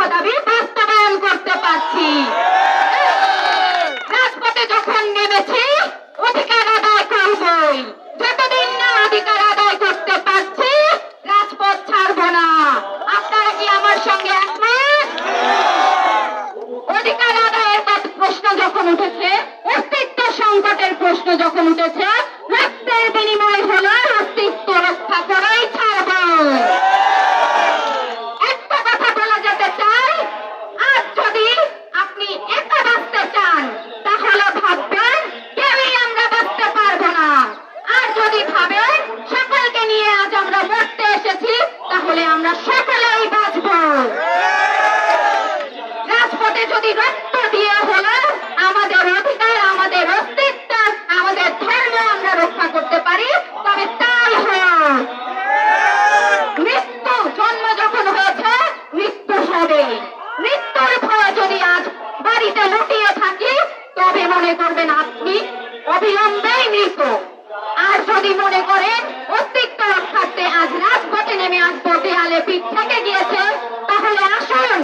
দফা দাবি বাস্তবায়ন করতে পারছি। রাজপথে যখন নেমেছি অধিকার আদায় করবই। যতদিন না অধিকার আদায় করতে পারছি রাজপথ ছাড়বো না। আপনারা কি আমার সঙ্গে একমত? অধিকার আদায়ের প্রশ্ন যখন উঠেছে, অস্তিত্ব সংকটের প্রশ্ন যখন উঠেছে, রক্তের বিনিময় হলো অস্তিত্ব রক্ষা করাই ছাড়ব। একটা কথা বলা যেতে চাই, আজ যদি আপনি একা বাঁচতে চান তাহলে ভাববেন কেউই আমরা বাঁচতে পারবো না। আর যদি ভাবেন সকলকে নিয়ে আজ আমরা মরতে এসেছি তাহলে আমরা সকলেই বাঁচব। রাজপথে যদি রক্ত দিয়ে হলো আমাদের অধিকার, আমাদের অস্তিত্ব, আমাদের ধর্ম আমরা রক্ষা করতে পারি তবে তাই হোক। মৃত্যু, জন্ম যখন হয়েছে মৃত্যু হবে। মৃত্যুর ভয় যদি আজ বাড়িতে লুটিয়ে থাকি তবে মনে করবেন আপনি অবিলম্বেই মৃত। আর যদি মনে করেন অস্তিত্ব রক্ষার্থে আজ রাজপথে নেমে আসবো, দেয়ালে পিঠ থেকে গিয়েছে, তাহলে আসুন